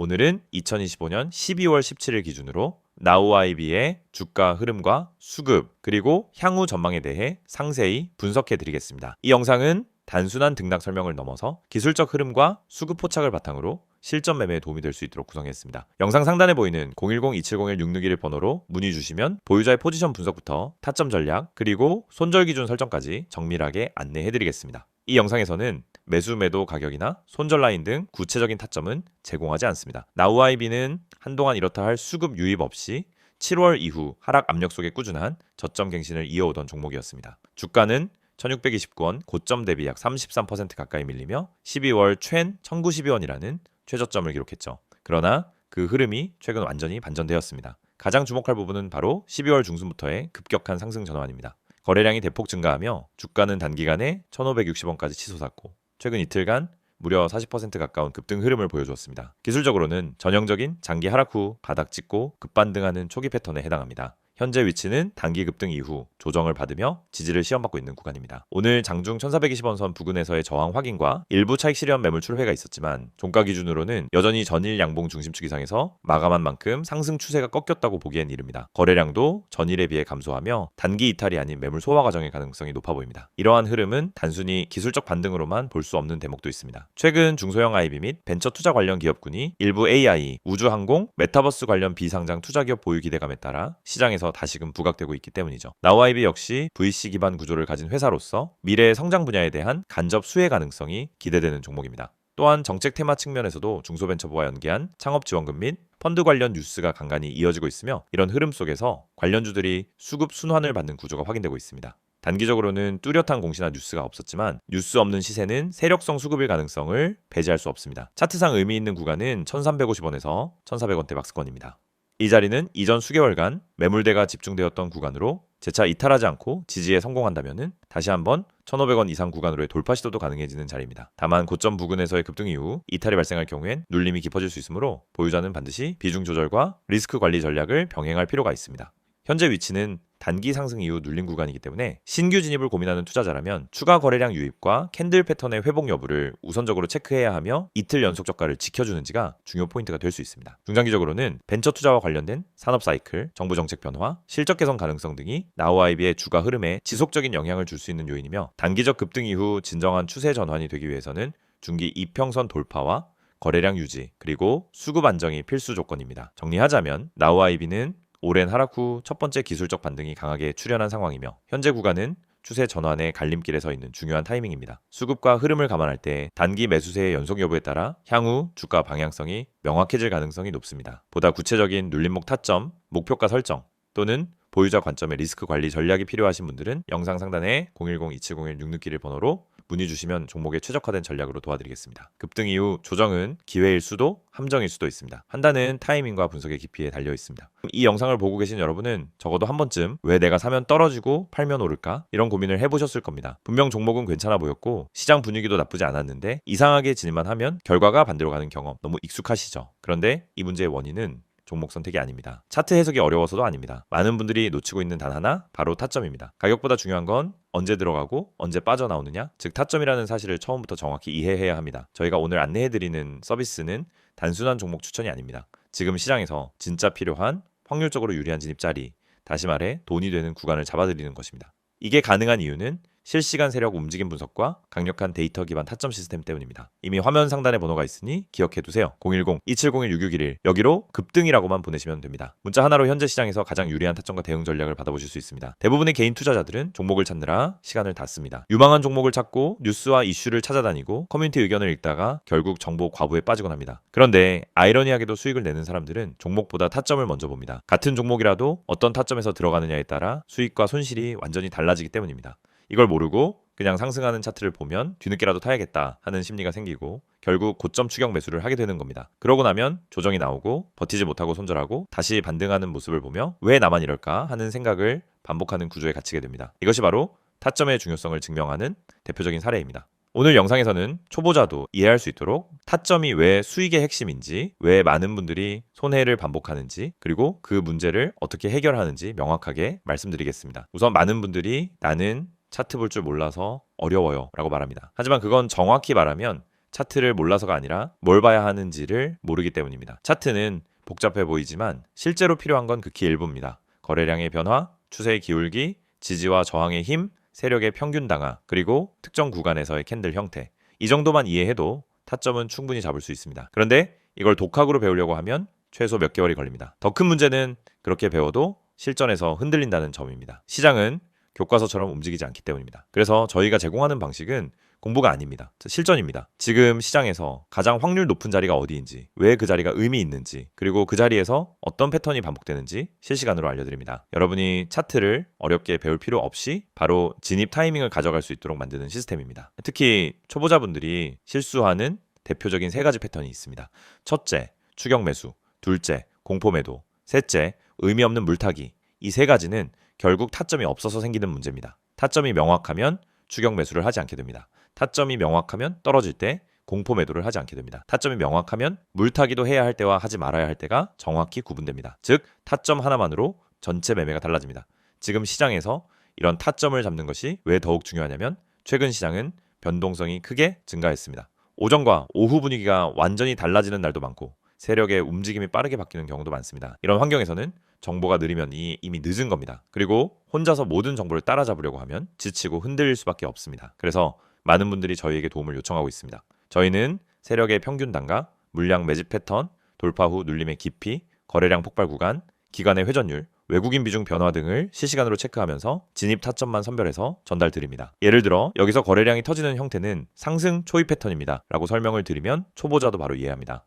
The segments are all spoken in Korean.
오늘은 2025년 12월 17일 기준으로 나우아이비의 주가 흐름과 수급 그리고 향후 전망에 대해 상세히 분석해 드리겠습니다. 이 영상은 단순한 등락 설명을 넘어서 기술적 흐름과 수급 포착을 바탕으로 실전 매매에 도움이 될 수 있도록 구성했습니다. 영상 상단에 보이는 010-2701-6621 번호로 문의 주시면 보유자의 포지션 분석부터 타점 전략 그리고 손절 기준 설정까지 정밀하게 안내해 드리겠습니다. 이 영상에서는 매수 매도 가격이나 손절 라인 등 구체적인 타점은 제공하지 않습니다. 나우아이비는 한동안 이렇다 할 수급 유입 없이 7월 이후 하락 압력 속에 꾸준한 저점 갱신을 이어오던 종목이었습니다. 주가는 1629원 고점 대비 약 33% 가까이 밀리며 12월 최엔 1912원이라는 최저점을 기록했죠. 그러나 그 흐름이 최근 완전히 반전되었습니다. 가장 주목할 부분은 바로 12월 중순부터의 급격한 상승 전환입니다. 거래량이 대폭 증가하며 주가는 단기간에 1560원까지 치솟았고 최근 이틀간 무려 40% 가까운 급등 흐름을 보여주었습니다. 기술적으로는 전형적인 장기 하락 후 바닥 찍고 급반등하는 초기 패턴에 해당합니다. 현재 위치는 단기 급등 이후 조정을 받으며 지지를 시험받고 있는 구간입니다. 오늘 장중 1420원 선 부근에서의 저항 확인과 일부 차익 실현 매물 출회가 있었지만 종가 기준으로는 여전히 전일 양봉 중심축 이상에서 마감한 만큼 상승 추세가 꺾였다고 보기엔 이릅니다. 거래량도 전일에 비해 감소하며 단기 이탈이 아닌 매물 소화 과정의 가능성이 높아 보입니다. 이러한 흐름은 단순히 기술적 반등으로만 볼 수 없는 대목도 있습니다. 최근 중소형 IB 및 벤처 투자 관련 기업군이 일부 AI, 우주항공, 메타버스 관련 비상장 투자기업 보유 기대감에 따라 시장에서 다시금 부각되고 있기 때문이죠. 나우아이비 역시 VC 기반 구조를 가진 회사로서 미래의 성장 분야에 대한 간접 수혜 가능성이 기대되는 종목입니다. 또한 정책 테마 측면에서도 중소벤처부와 연계한 창업 지원금 및 펀드 관련 뉴스가 간간히 이어지고 있으며 이런 흐름 속에서 관련주들이 수급 순환을 받는 구조가 확인되고 있습니다. 단기적으로는 뚜렷한 공시나 뉴스가 없었지만 뉴스 없는 시세는 세력성 수급일 가능성을 배제할 수 없습니다. 차트상 의미 있는 구간은 1350원에서 1400원대 박스권입니다. 이 자리는 이전 수개월간 매물대가 집중되었던 구간으로 재차 이탈하지 않고 지지에 성공한다면 다시 한번 1500원 이상 구간으로의 돌파 시도도 가능해지는 자리입니다. 다만 고점 부근에서의 급등 이후 이탈이 발생할 경우엔 눌림이 깊어질 수 있으므로 보유자는 반드시 비중 조절과 리스크 관리 전략을 병행할 필요가 있습니다. 현재 위치는 단기 상승 이후 눌림 구간이기 때문에 신규 진입을 고민하는 투자자라면 추가 거래량 유입과 캔들 패턴의 회복 여부를 우선적으로 체크해야 하며 이틀 연속 저가를 지켜주는지가 중요 포인트가 될 수 있습니다. 중장기적으로는 벤처 투자와 관련된 산업 사이클, 정부 정책 변화, 실적 개선 가능성 등이 나우아이비의 주가 흐름에 지속적인 영향을 줄 수 있는 요인이며 단기적 급등 이후 진정한 추세 전환이 되기 위해서는 중기 이평선 돌파와 거래량 유지 그리고 수급 안정이 필수 조건입니다. 정리하자면 나우아이비는 오랜 하락 후 첫 번째 기술적 반등이 강하게 출현한 상황이며 현재 구간은 추세 전환의 갈림길에 서 있는 중요한 타이밍입니다. 수급과 흐름을 감안할 때 단기 매수세의 연속 여부에 따라 향후 주가 방향성이 명확해질 가능성이 높습니다. 보다 구체적인 눌림목 타점, 목표가 설정 또는 보유자 관점의 리스크 관리 전략이 필요하신 분들은 영상 상단에 010-2701-6621 번호로 문의 주시면 종목에 최적화된 전략으로 도와드리겠습니다. 급등 이후 조정은 기회일 수도 함정일 수도 있습니다. 판단은 타이밍과 분석의 깊이에 달려 있습니다. 이 영상을 보고 계신 여러분은 적어도 한 번쯤 왜 내가 사면 떨어지고 팔면 오를까? 이런 고민을 해보셨을 겁니다. 분명 종목은 괜찮아 보였고 시장 분위기도 나쁘지 않았는데 이상하게 진입만 하면 결과가 반대로 가는 경험 너무 익숙하시죠? 그런데 이 문제의 원인은 종목 선택이 아닙니다. 차트 해석이 어려워서도 아닙니다. 많은 분들이 놓치고 있는 단 하나, 바로 타점입니다. 가격보다 중요한 건 언제 들어가고 언제 빠져나오느냐, 즉 타점이라는 사실을 처음부터 정확히 이해해야 합니다. 저희가 오늘 안내해드리는 서비스는 단순한 종목 추천이 아닙니다. 지금 시장에서 진짜 필요한 확률적으로 유리한 진입 자리, 다시 말해 돈이 되는 구간을 잡아드리는 것입니다. 이게 가능한 이유는 실시간 세력 움직임 분석과 강력한 데이터 기반 타점 시스템 때문입니다. 이미 화면 상단에 번호가 있으니 기억해두세요. 010-2701-6621 여기로 급등이라고만 보내시면 됩니다. 문자 하나로 현재 시장에서 가장 유리한 타점과 대응 전략을 받아보실 수 있습니다. 대부분의 개인 투자자들은 종목을 찾느라 시간을 다 씁니다. 유망한 종목을 찾고 뉴스와 이슈를 찾아다니고 커뮤니티 의견을 읽다가 결국 정보 과부에 빠지곤 합니다. 그런데 아이러니하게도 수익을 내는 사람들은 종목보다 타점을 먼저 봅니다. 같은 종목이라도 어떤 타점에서 들어가느냐에 따라 수익과 손실이 완전히 달라지기 때문입니다. 이걸 모르고 그냥 상승하는 차트를 보면 뒤늦게라도 타야겠다 하는 심리가 생기고 결국 고점 추격 매수를 하게 되는 겁니다. 그러고 나면 조정이 나오고 버티지 못하고 손절하고 다시 반등하는 모습을 보며 왜 나만 이럴까 하는 생각을 반복하는 구조에 갇히게 됩니다. 이것이 바로 타점의 중요성을 증명하는 대표적인 사례입니다. 오늘 영상에서는 초보자도 이해할 수 있도록 타점이 왜 수익의 핵심인지, 왜 많은 분들이 손해를 반복하는지, 그리고 그 문제를 어떻게 해결하는지 명확하게 말씀드리겠습니다. 우선 많은 분들이 나는 차트 볼 줄 몰라서 어려워요 라고 말합니다. 하지만 그건 정확히 말하면 차트를 몰라서가 아니라 뭘 봐야 하는지를 모르기 때문입니다. 차트는 복잡해 보이지만 실제로 필요한 건 극히 일부입니다. 거래량의 변화, 추세의 기울기, 지지와 저항의 힘, 세력의 평균 당하, 그리고 특정 구간에서의 캔들 형태. 이 정도만 이해해도 타점은 충분히 잡을 수 있습니다. 그런데 이걸 독학으로 배우려고 하면 최소 몇 개월이 걸립니다. 더 큰 문제는 그렇게 배워도 실전에서 흔들린다는 점입니다. 시장은 교과서처럼 움직이지 않기 때문입니다. 그래서 저희가 제공하는 방식은 공부가 아닙니다. 실전입니다. 지금 시장에서 가장 확률 높은 자리가 어디인지, 왜 그 자리가 의미 있는지, 그리고 그 자리에서 어떤 패턴이 반복되는지 실시간으로 알려드립니다. 여러분이 차트를 어렵게 배울 필요 없이 바로 진입 타이밍을 가져갈 수 있도록 만드는 시스템입니다. 특히 초보자분들이 실수하는 대표적인 3가지 패턴이 있습니다. 첫째, 추격 매수. 둘째, 공포 매도. 셋째, 의미 없는 물타기. 이 3가지는 결국 타점이 없어서 생기는 문제입니다. 타점이 명확하면 추격 매수를 하지 않게 됩니다. 타점이 명확하면 떨어질 때 공포 매도를 하지 않게 됩니다. 타점이 명확하면 물타기도 해야 할 때와 하지 말아야 할 때가 정확히 구분됩니다. 즉, 타점 하나만으로 전체 매매가 달라집니다. 지금 시장에서 이런 타점을 잡는 것이 왜 더욱 중요하냐면 최근 시장은 변동성이 크게 증가했습니다. 오전과 오후 분위기가 완전히 달라지는 날도 많고 세력의 움직임이 빠르게 바뀌는 경우도 많습니다. 이런 환경에서는 정보가 느리면 이미 늦은 겁니다. 그리고 혼자서 모든 정보를 따라잡으려고 하면 지치고 흔들릴 수밖에 없습니다. 그래서 많은 분들이 저희에게 도움을 요청하고 있습니다. 저희는 세력의 평균 단가, 물량 매집 패턴, 돌파 후 눌림의 깊이, 거래량 폭발 구간, 기간의 회전율, 외국인 비중 변화 등을 실시간으로 체크하면서 진입 타점만 선별해서 전달 드립니다. 예를 들어 여기서 거래량이 터지는 형태는 상승 초입 패턴입니다 라고 설명을 드리면 초보자도 바로 이해합니다.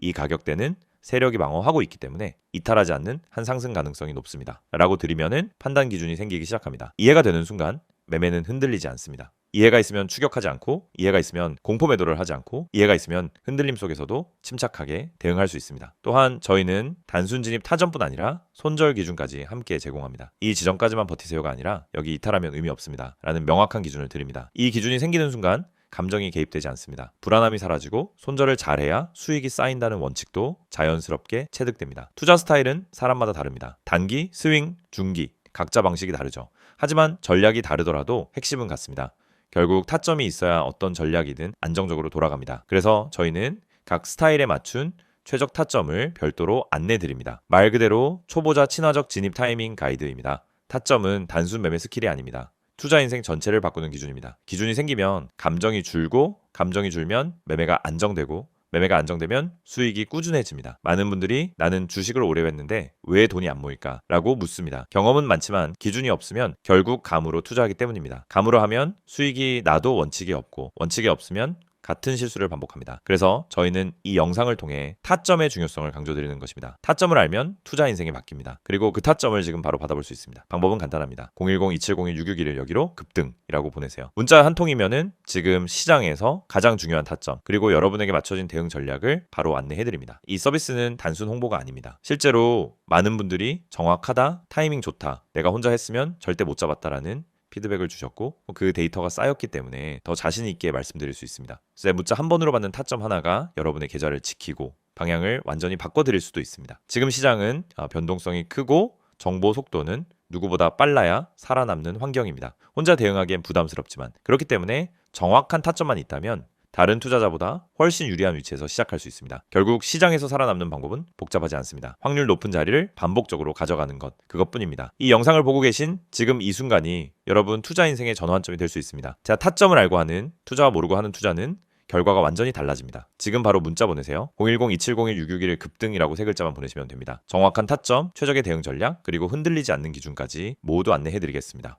이 가격대는 세력이 방어하고 있기 때문에 이탈하지 않는 한 상승 가능성이 높습니다 라고 드리면은 판단 기준이 생기기 시작합니다. 이해가 되는 순간 매매는 흔들리지 않습니다. 이해가 있으면 추격하지 않고, 이해가 있으면 공포 매도를 하지 않고, 이해가 있으면 흔들림 속에서도 침착하게 대응할 수 있습니다. 또한 저희는 단순 진입 타점뿐 아니라 손절 기준까지 함께 제공합니다. 이 지점까지만 버티세요가 아니라 여기 이탈하면 의미 없습니다 라는 명확한 기준을 드립니다. 이 기준이 생기는 순간 감정이 개입되지 않습니다. 불안함이 사라지고 손절을 잘해야 수익이 쌓인다는 원칙도 자연스럽게 체득됩니다. 투자 스타일은 사람마다 다릅니다. 단기, 스윙, 중기 각자 방식이 다르죠. 하지만 전략이 다르더라도 핵심은 같습니다. 결국 타점이 있어야 어떤 전략이든 안정적으로 돌아갑니다. 그래서 저희는 각 스타일에 맞춘 최적 타점을 별도로 안내드립니다. 말 그대로 초보자 친화적 진입 타이밍 가이드입니다. 타점은 단순 매매 스킬이 아닙니다. 투자 인생 전체를 바꾸는 기준입니다. 기준이 생기면 감정이 줄고, 감정이 줄면 매매가 안정되고, 매매가 안정되면 수익이 꾸준해집니다. 많은 분들이 나는 주식을 오래 했는데 왜 돈이 안 모일까? 라고 묻습니다. 경험은 많지만 기준이 없으면 결국 감으로 투자하기 때문입니다. 감으로 하면 수익이 나도 원칙이 없고, 원칙이 없으면 같은 실수를 반복합니다. 그래서 저희는 이 영상을 통해 타점의 중요성을 강조드리는 것입니다. 타점을 알면 투자 인생이 바뀝니다. 그리고 그 타점을 지금 바로 받아볼 수 있습니다. 방법은 간단합니다. 010-2701-661을 여기로 급등이라고 보내세요. 문자 한 통이면은 지금 시장에서 가장 중요한 타점, 그리고 여러분에게 맞춰진 대응 전략을 바로 안내해드립니다. 이 서비스는 단순 홍보가 아닙니다. 실제로 많은 분들이 정확하다, 타이밍 좋다, 내가 혼자 했으면 절대 못 잡았다라는 피드백을 주셨고 그 데이터가 쌓였기 때문에 더 자신 있게 말씀드릴 수 있습니다. 그래서 문자 한 번으로 받는 타점 하나가 여러분의 계좌를 지키고 방향을 완전히 바꿔드릴 수도 있습니다. 지금 시장은 변동성이 크고 정보 속도는 누구보다 빨라야 살아남는 환경입니다. 혼자 대응하기엔 부담스럽지만 그렇기 때문에 정확한 타점만 있다면 다른 투자자보다 훨씬 유리한 위치에서 시작할 수 있습니다. 결국 시장에서 살아남는 방법은 복잡하지 않습니다. 확률 높은 자리를 반복적으로 가져가는 것, 그것뿐입니다. 이 영상을 보고 계신 지금 이 순간이 여러분 투자 인생의 전환점이 될 수 있습니다. 자, 타점을 알고 하는, 투자와 모르고 하는 투자는 결과가 완전히 달라집니다. 지금 바로 문자 보내세요. 010-2701-661 급등이라고 3글자만 보내시면 됩니다. 정확한 타점, 최적의 대응 전략, 그리고 흔들리지 않는 기준까지 모두 안내해드리겠습니다.